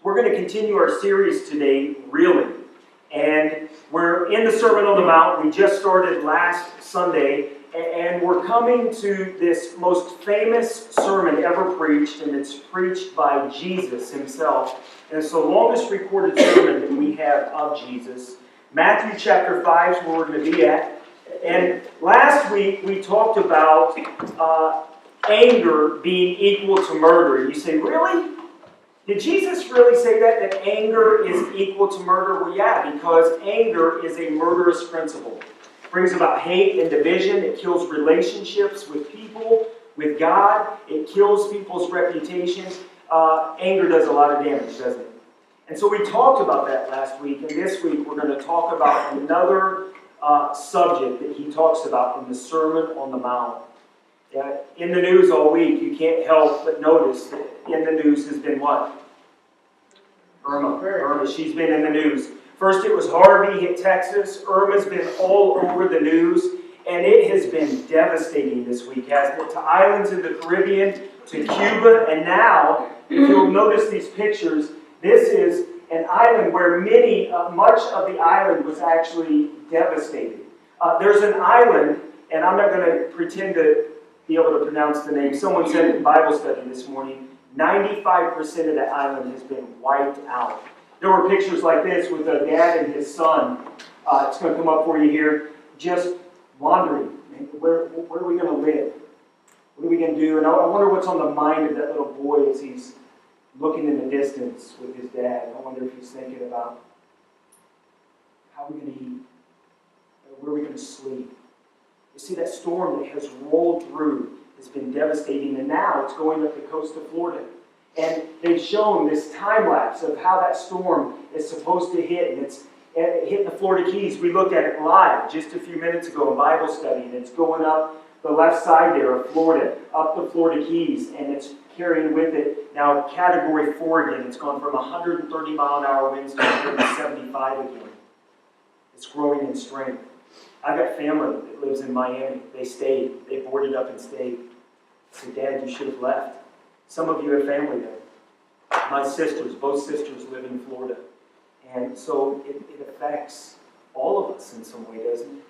We're going to continue our series today, Really. And we're in the Sermon on the Mount. We just started last Sunday, and we're coming to this most famous sermon ever preached, and it's preached by Jesus himself. And it's the longest recorded sermon that we have of Jesus. Matthew chapter 5 is where we're going to be at. And last week we talked about anger being equal to murder. And you say, really? Did Jesus really say that anger is equal to murder? Well, yeah, because anger is a murderous principle. It brings about hate and division. It kills relationships with people, with God. It kills people's reputations. Anger does a lot of damage, doesn't it? And so we talked about that last week, and this week we're going to talk about another subject that he talks about in the Sermon on the Mount. In the news all week, you can't help but notice that in the news has been what? Irma. She's been in the news. First it was Harvey hit Texas. Irma's been all over the news. And it has been devastating this week, hasn't it? To islands in the Caribbean, to Cuba. And now, if you'll notice these pictures, this is an island where much of the island was actually devastated. There's an island, and I'm not going to pretend to be able to pronounce the name. Someone said it in Bible study this morning, 95% of that island has been wiped out. There were pictures like this with a dad and his son. It's going to come up for you here. Just wandering. Where are we going to live? What are we going to do? And I wonder what's on the mind of that little boy as he's looking in the distance with his dad. I wonder if he's thinking about how are we going to eat? Where are we going to sleep? You see, that storm that has rolled through has been devastating, and now it's going up the coast of Florida. And they've shown this time-lapse of how that storm is supposed to hit, and it's hitting the Florida Keys. We looked at it live just a few minutes ago in Bible study, and it's going up the left side there of Florida, up the Florida Keys, and it's carrying with it now Category 4 again. It's gone from 130 mile an hour winds to 175 again. It's growing in strength. I've got family that lives in Miami. They stayed. They boarded up and stayed. I said, Dad, you should have left. Some of you have family there. My sisters, both sisters live in Florida. And so it affects all of us in some way, doesn't it?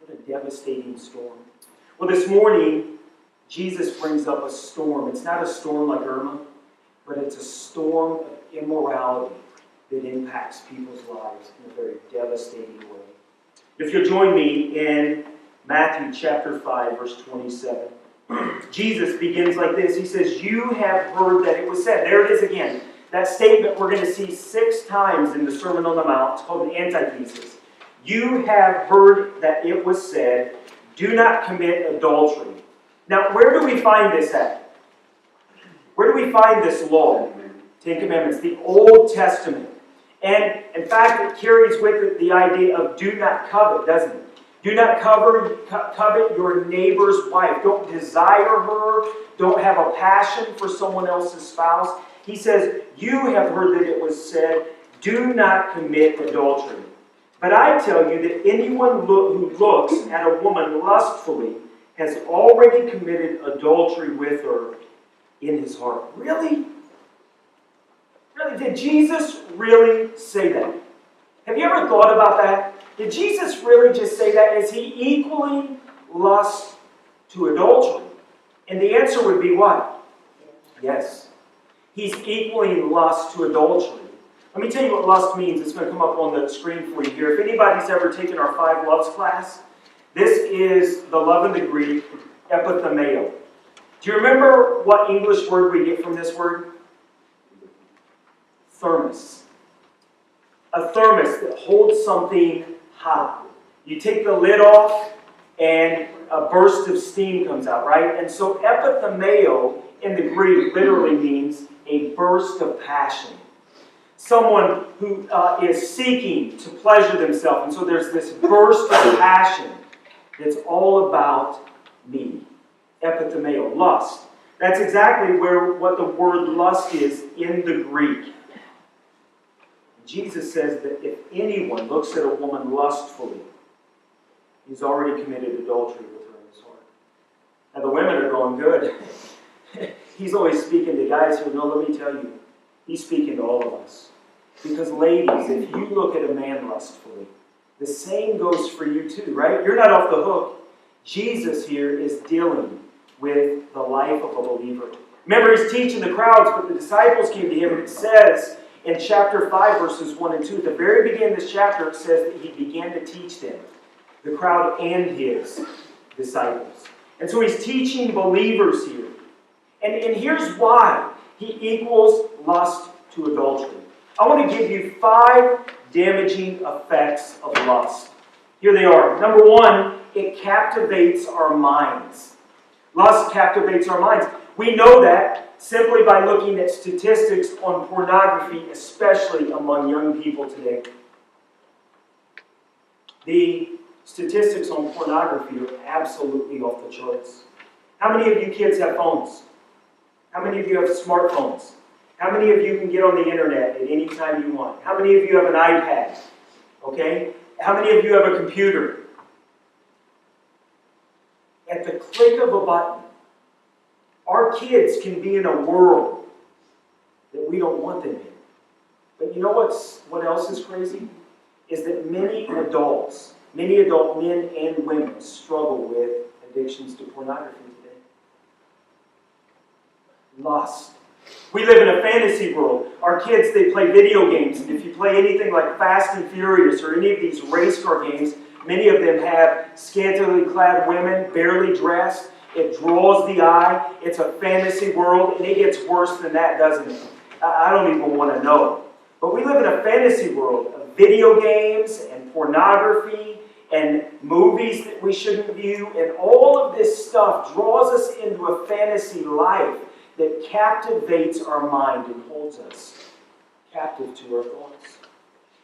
What a devastating storm. Well, this morning, Jesus brings up a storm. It's not a storm like Irma, but it's a storm of immorality that impacts people's lives in a very devastating way. If you'll join me in Matthew chapter 5, verse 27. Jesus begins like this. He says, you have heard that it was said. There it is again. That statement we're going to see 6 times in the Sermon on the Mount. It's called the antithesis. You have heard that it was said, do not commit adultery. Now, where do we find this at? Where do we find this law? 10 Commandments, the Old Testament. And, in fact, it carries with it the idea of do not covet, doesn't it? Do not covet your neighbor's wife. Don't desire her. Don't have a passion for someone else's spouse. He says, you have heard that it was said, do not commit adultery. But I tell you that anyone who looks at a woman lustfully has already committed adultery with her in his heart. Really? Really? Did Jesus really say that? Have you ever thought about that? Did Jesus really just say that? Is he equaling lust to adultery? And the answer would be what? Yes. He's equaling lust to adultery. Let me tell you what lust means. It's going to come up on the screen for you here. If anybody's ever taken our 5 loves class, this is the love in the Greek, epithumeo. Do you remember what English word we get from this word? Thermos. A thermos that holds something hot. You take the lid off and a burst of steam comes out, right? And so epithumeo in the Greek literally means a burst of passion. Someone who is seeking to pleasure themselves. And so there's this burst of passion that's all about me. Epithumeo, lust. That's exactly what the word lust is in the Greek. Jesus says that if anyone looks at a woman lustfully, he's already committed adultery with her in his heart. Now the women are going, good. He's always speaking to guys who know, let me tell you, He's speaking to all of us. Because ladies, if you look at a man lustfully, the same goes for you too, right? You're not off the hook. Jesus here is dealing with the life of a believer. Remember, he's teaching the crowds, but the disciples came to him, and it says in chapter 5, verses 1 and 2, at the very beginning of this chapter, it says that he began to teach them, the crowd and his disciples. And so he's teaching believers here. And here's why he equals lust to adultery. I want to give you 5 damaging effects of lust. Here they are. Number 1, it captivates our minds. Lust captivates our minds. We know that simply by looking at statistics on pornography, especially among young people today. The statistics on pornography are absolutely off the charts. How many of you kids have phones? How many of you have smartphones? How many of you can get on the internet at any time you want? How many of you have an iPad? Okay? How many of you have a computer? At the click of a button, our kids can be in a world that we don't want them in. But you know what else is crazy? Is that many adult men and women struggle with addictions to pornography today. Lust. We live in a fantasy world. Our kids, they play video games. And if you play anything like Fast and Furious or any of these race car games, many of them have scantily clad women, barely dressed. It draws the eye. It's a fantasy world, and it gets worse than that, doesn't it? I don't even want to know. But we live in a fantasy world of video games and pornography and movies that we shouldn't view, and all of this stuff draws us into a fantasy life that captivates our mind and holds us captive to our thoughts.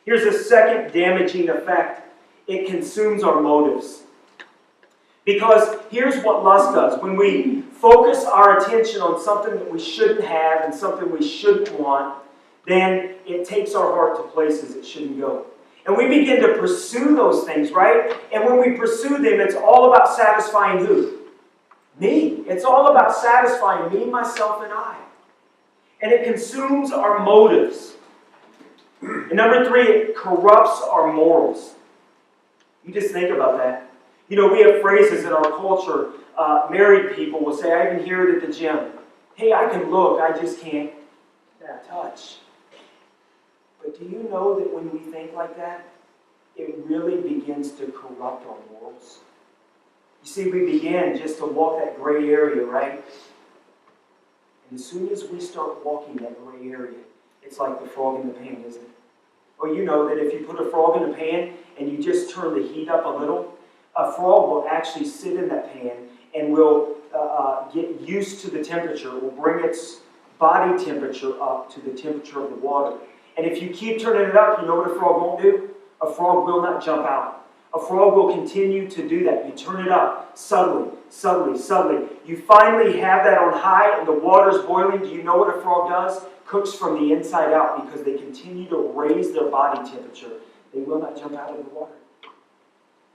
Here's a second damaging effect. It consumes our motives. Because here's what lust does. When we focus our attention on something that we shouldn't have and something we shouldn't want, then it takes our heart to places it shouldn't go. And we begin to pursue those things, right? And when we pursue them, it's all about satisfying who? Me. It's all about satisfying me, myself, and I. And it consumes our motives. And number 3, it corrupts our morals. You just think about that. You know, we have phrases in our culture. Married people will say, I even hear it at the gym. Hey, I can look, I just can't touch. But do you know that when we think like that, it really begins to corrupt our morals? You see, we begin just to walk that gray area, right? And as soon as we start walking that gray area, it's like the frog in the pan, isn't it? Well, you know that if you put a frog in a pan and you just turn the heat up a little, a frog will actually sit in that pan and will get used to the temperature, will bring its body temperature up to the temperature of the water. And if you keep turning it up, you know what a frog won't do? A frog will not jump out. A frog will continue to do that. You turn it up subtly, subtly, subtly. You finally have that on high and the water's boiling. Do you know what a frog does? Cooks from the inside out because they continue to raise their body temperature. They will not jump out of the water.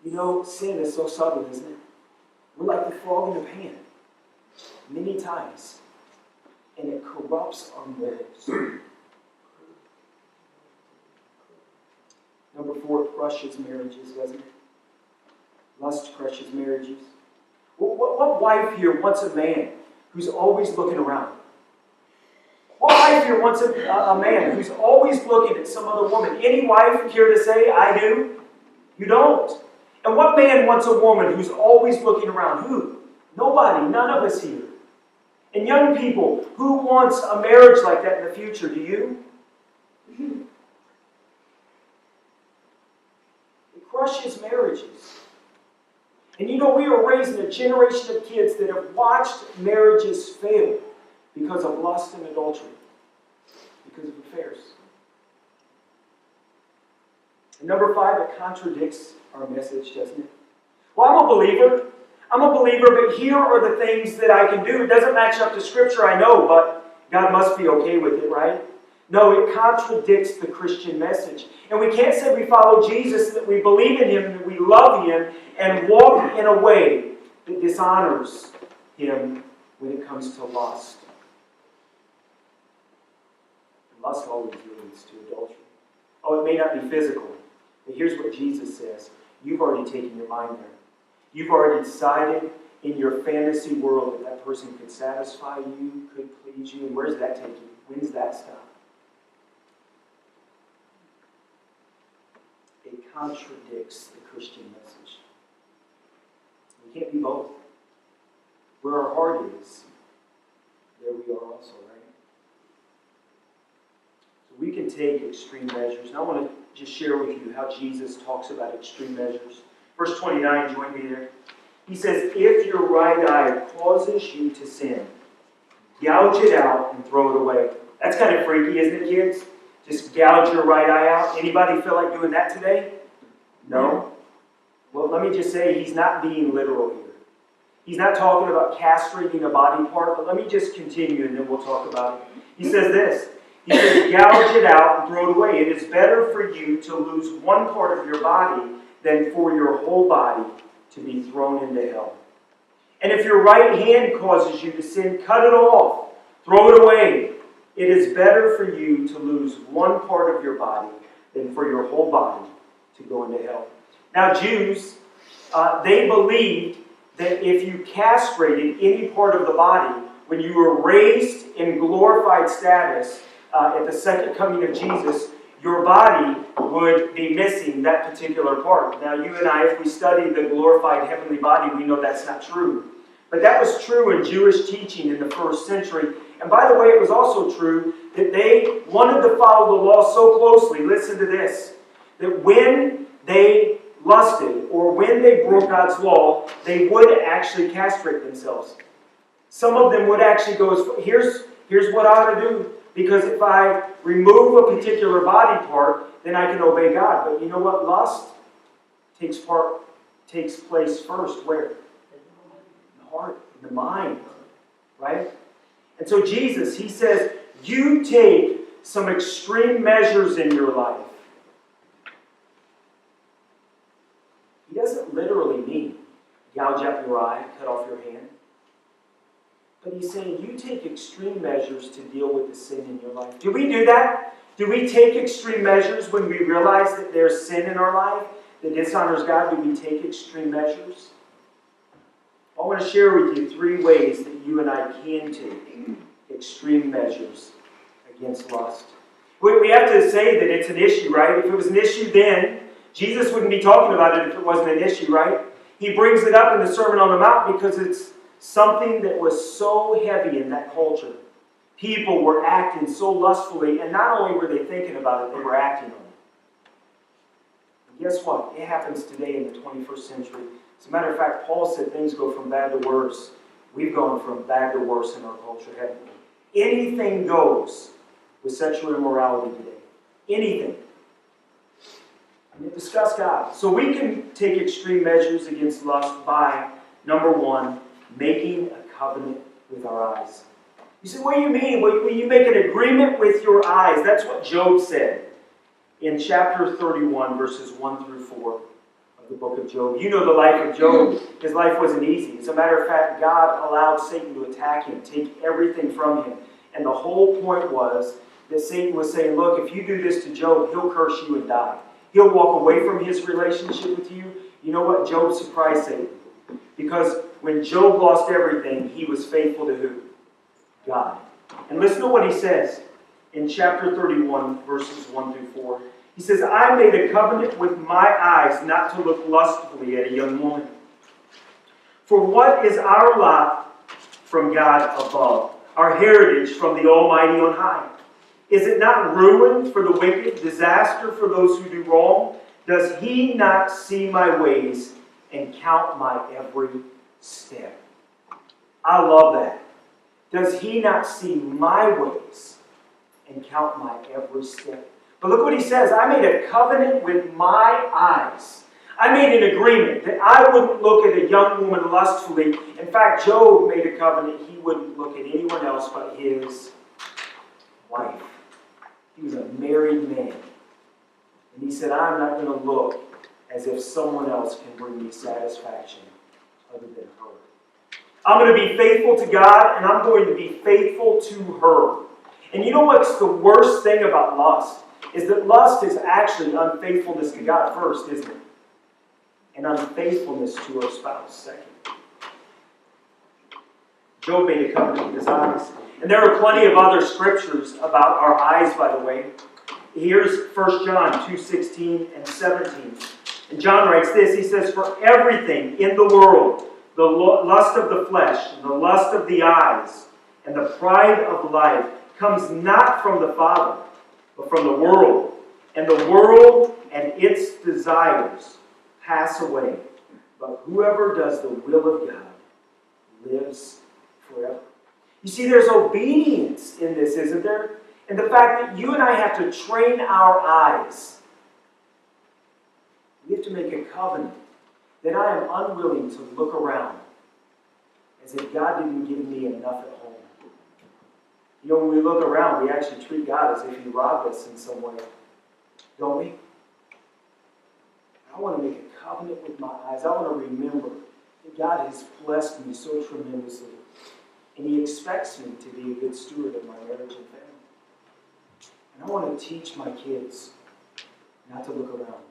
You know, sin is so subtle, isn't it? We're like the frog in the pan many times. And it corrupts our morals. Number 4, it crushes marriages, doesn't it? Lust crushes marriages. What wife here wants a man who's always looking around? What wife here wants a man who's always looking at some other woman? Any wife care to say, I do? You don't. And what man wants a woman who's always looking around? Who? Nobody. None of us here. And young people, who wants a marriage like that in the future? Do you? It crushes marriages. And you know, we are raising a generation of kids that have watched marriages fail because of lust and adultery, because of affairs. And number 5, it contradicts our message, doesn't it? Well, I'm a believer, but here are the things that I can do. It doesn't match up to Scripture, I know, but God must be okay with it, right? No, it contradicts the Christian message. And we can't say we follow Jesus, that we believe in Him, that we love Him, and walk in a way that dishonors Him when it comes to lust. Lust always leads to adultery. Oh, it may not be physical, but here's what Jesus says. You've already taken your mind there. You've already decided in your fantasy world that that person could satisfy you, could please you, and where does that take you? When does that stop? It contradicts the Christian message. We can't be both. Where our heart is, there we are also, right? So we can take extreme measures. And I want to just share with you how Jesus talks about extreme measures. Verse 29, join me there. He says, if your right eye causes you to sin, gouge it out and throw it away. That's kind of freaky, isn't it, kids? Just gouge your right eye out. Anybody feel like doing that today? No? Well, let me just say, he's not being literal here. He's not talking about castrating a body part, but let me just continue and then we'll talk about it. He says this. He says, gouge it out and throw it away. It is better for you to lose one part of your body than for your whole body to be thrown into hell. And if your right hand causes you to sin, cut it off. Throw it away. It is better for you to lose one part of your body than for your whole body to go into hell. Now, Jews, they believed that if you castrated any part of the body, when you were raised in glorified status at the second coming of Jesus, your body would be missing that particular part. Now, you and I, if we study the glorified heavenly body, we know that's not true. But that was true in Jewish teaching in the first century. And by the way, it was also true that they wanted to follow the law so closely, listen to this, that when they lusted or when they broke God's law, they would actually castrate themselves. Some of them would actually go, here's what I ought to do. Because if I remove a particular body part, then I can obey God. But you know what? Lust takes place first. Where? In the heart, in the mind. Right? And so Jesus, he says, you take some extreme measures in your life. He doesn't literally mean gouge out your eye, cut off your hand. But he's saying you take extreme measures to deal with the sin in your life. Do we do that? Do we take extreme measures when we realize that there's sin in our life that dishonors God? Do we take extreme measures? I want to share with you 3 ways that you and I can take extreme measures against lust. We have to say that it's an issue, right? If it was an issue then, Jesus wouldn't be talking about it if it wasn't an issue, right? He brings it up in the Sermon on the Mount because it's something that was so heavy in that culture. People were acting so lustfully, and not only were they thinking about it, they were acting on it. And guess what? It happens today in the 21st century. As a matter of fact, Paul said things go from bad to worse. We've gone from bad to worse in our culture, haven't we? Anything goes with sexual immorality today. Anything. And discuss God. So we can take extreme measures against lust by, number 1, making a covenant with our eyes. You say, what do you mean? Well, you make an agreement with your eyes. That's what Job said in chapter 31, verses 1 through 4 of the book of Job. You know the life of Job. His life wasn't easy. As a matter of fact, God allowed Satan to attack him, take everything from him. And the whole point was that Satan was saying, look, if you do this to Job, he'll curse you and die. He'll walk away from his relationship with you. You know what? Job surprised Satan. Because when Job lost everything, he was faithful to who? God. And listen to what he says in chapter 31, verses 1 through 4. He says, I made a covenant with my eyes not to look lustfully at a young woman. For what is our lot from God above, our heritage from the Almighty on high? Is it not ruin for the wicked, disaster for those who do wrong? Does he not see my ways and count my every step? I love that. Does he not see my ways and count my every step? But look what he says. I made a covenant with my eyes. I made an agreement that I wouldn't look at a young woman lustfully. In fact, Job made a covenant he wouldn't look at anyone else but his wife. He was a married man. And he said, I'm not going to look as if someone else can bring me satisfaction other than her. I'm going to be faithful to God, and I'm going to be faithful to her. And you know what's the worst thing about lust? Is that lust is actually unfaithfulness to God first, isn't it? And unfaithfulness to our spouse second. Job made a covenant with his eyes. And there are plenty of other scriptures about our eyes, by the way. Here's 1 John 2:16 and 17. And John writes this, he says, "For everything in the world, the lust of the flesh, and the lust of the eyes, and the pride of life, comes not from the Father, but from the world. And the world and its desires pass away. But whoever does the will of God lives forever." You see, there's obedience in this, isn't there? And the fact that you and I have to train our eyes. We have to make a covenant that I am unwilling to look around as if God didn't give me enough at home. You know, when we look around, we actually treat God as if He robbed us in some way. Don't we? I want to make a covenant with my eyes. I want to remember that God has blessed me so tremendously. And He expects me to be a good steward of my marriage and family. And I want to teach my kids not to look around.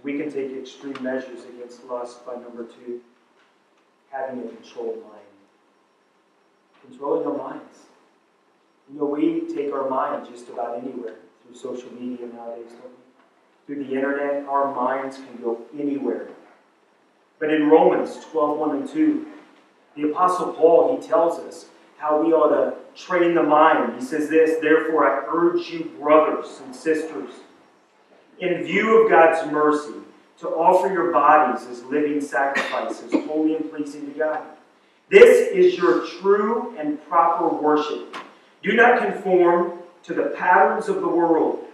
We can take extreme measures against lust by number 2, having a controlled mind. Controlling our minds. You know, we take our mind just about anywhere through social media nowadays, don't we? Through the internet, our minds can go anywhere. But in Romans 12:1 and 2, the Apostle Paul, he tells us how we ought to train the mind. He says this, "Therefore I urge you, brothers and sisters, in view of God's mercy, to offer your bodies as living sacrifices, holy and pleasing to God. This is your true and proper worship. Do not conform to the patterns of the world,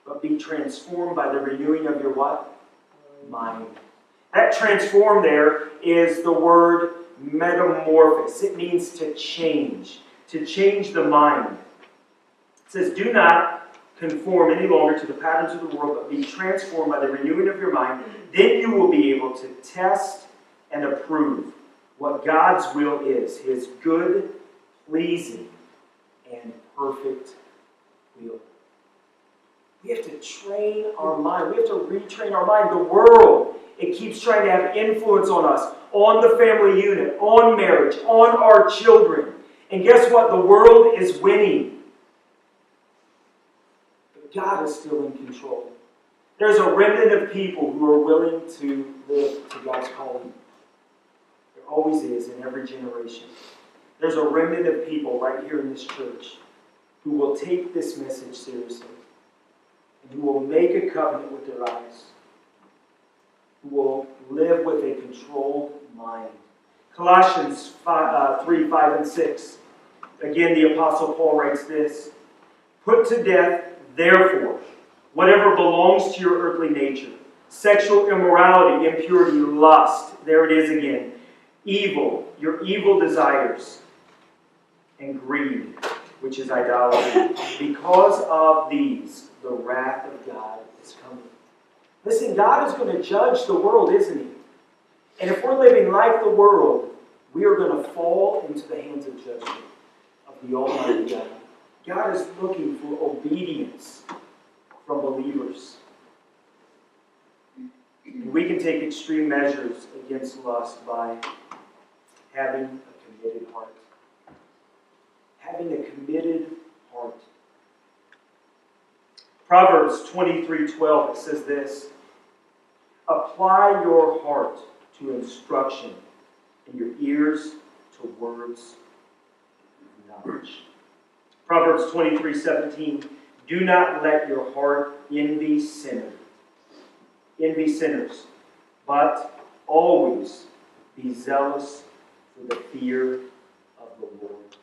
but be transformed by the renewing of your what? Mind." That transform there is the word metamorphosis. It means to change the mind. It says, "Do not conform any longer to the patterns of the world, but be transformed by the renewing of your mind. Then you will be able to test and approve what God's will is, His good, pleasing, and perfect will." We have to train our mind. We have to retrain our mind. The world, it keeps trying to have influence on us, on the family unit, on marriage, on our children. And guess what? The world is winning. But God is still in control. There's a remnant of people who are willing to live to God's calling. There always is in every generation. There's a remnant of people right here in this church who will take this message seriously and who will make a covenant with their eyes, who will live with a controlled mind. Colossians 3:5 and 6. Again, the Apostle Paul writes this, "Put to death, therefore, whatever belongs to your earthly nature, sexual immorality, impurity, lust," there it is again, "evil, your evil desires, and greed, which is idolatry. Because of these, the wrath of God is coming." Listen, God is going to judge the world, isn't He? And if we're living like the world, we are going to fall into the hands of judgment of the Almighty God. God is looking for obedience from believers. And we can take extreme measures against lust by having a committed heart. Having a committed heart. Proverbs 23:12, it says this, "Apply your heart to instruction and your ears to words of knowledge." Proverbs 23:17, "Do not let your heart envy sinners, but always be zealous for the fear of the Lord."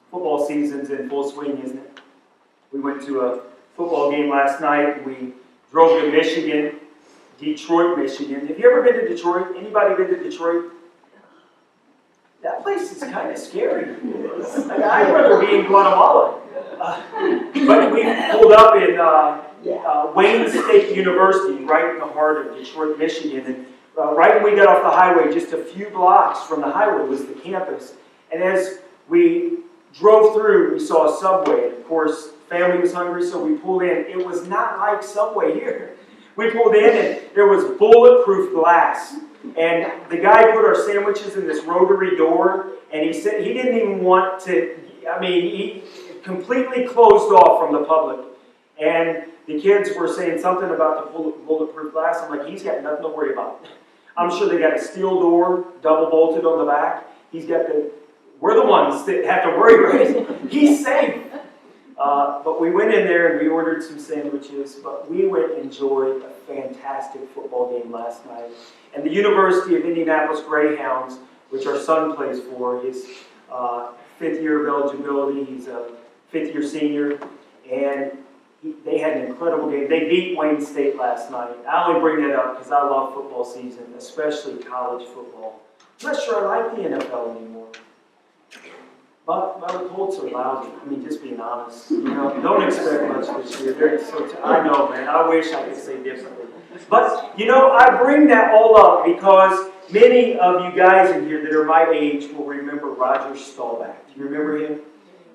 Football season's in full swing, isn't it? We went to a football game last night. We drove to Michigan, Detroit, Michigan. Have you ever been to Detroit? Anybody been to Detroit? That place is kind of scary. Like, I'd rather be in Guatemala. But we pulled up in Wayne State University, right in the heart of Detroit, Michigan, and right when we got off the highway, just a few blocks from the highway was the campus. And as we drove through, we saw a Subway. And of course, family was hungry, so we pulled in. It was not like Subway here. We pulled in and there was bulletproof glass. And the guy put our sandwiches in this rotary door, and he said he didn't even want to, he completely closed off from the public. And the kids were saying something about the bulletproof glass. I'm like, he's got nothing to worry about. I'm sure they got a steel door, double bolted on the back. We're the ones that have to worry, right? He's safe. But we went in there and we ordered some sandwiches, but we went and enjoyed a fantastic football game last night. And the University of Indianapolis Greyhounds, which our son plays for, his fifth year of eligibility, he's a fifth-year senior, and they had an incredible game. They beat Wayne State last night. I only bring that up because I love football season, especially college football. I'm not sure I like the NFL anymore. But the Colts are lousy. Just being honest. Don't expect much this year. I know, man. I wish I could say differently. But, I bring that all up because many of you guys in here that are my age will remember Roger Staubach. Do you remember him?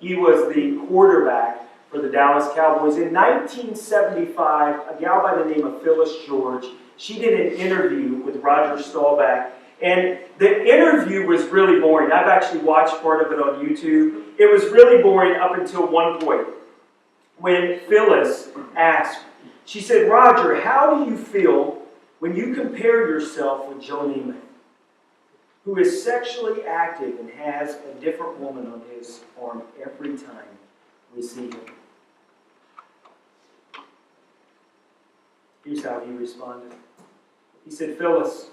He was the quarterback for the Dallas Cowboys. In 1975, a gal by the name of Phyllis George, she did an interview with Roger Staubach. And the interview was really boring. I've actually watched part of it on YouTube. It was really boring up until one point when Phyllis asked, she said, Roger, how do you feel when you compare yourself with Joe Namath, who is sexually active and has a different woman on his arm every time we see him? Here's how he responded. He said, Phyllis,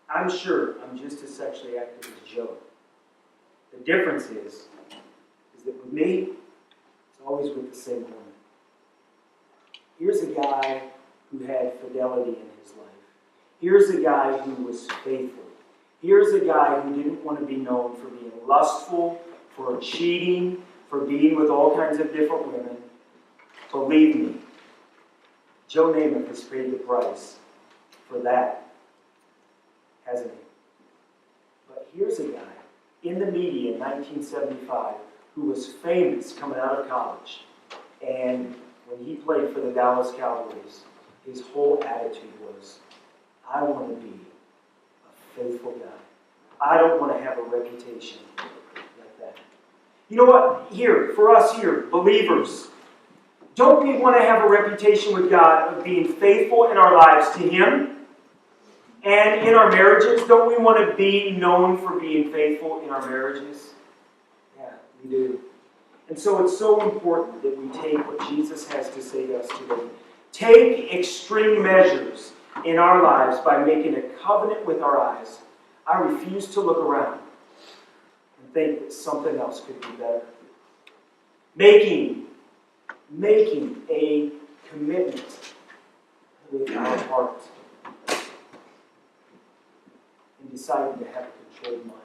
I'm sure I'm just as sexually active as Joe. The difference is that with me, it's always with the same woman. Here's a guy who had fidelity in his life. Here's a guy who was faithful. Here's a guy who didn't want to be known for being lustful, for cheating, for being with all kinds of different women. Believe me, Joe Namath has paid the price for that, hasn't he? But here's a guy in the media in 1975 who was famous coming out of college. And when he played for the Dallas Cowboys, his whole attitude was, I want to be a faithful guy. I don't want to have a reputation like that. You know what? Here, for us here, believers, don't we want to have a reputation with God of being faithful in our lives to Him? And in our marriages, don't we want to be known for being faithful in our marriages? Yeah, we do. And so it's so important that we take what Jesus has to say to us today. Take extreme measures in our lives by making a covenant with our eyes. I refuse to look around and think that something else could be better. Making a commitment with our heart and deciding to have a controlled mind.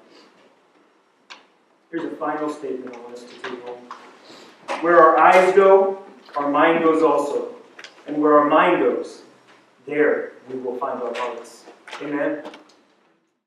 Here's a final statement I want us to take home. Where our eyes go, our mind goes also. And where our mind goes, there we will find our hearts. Amen?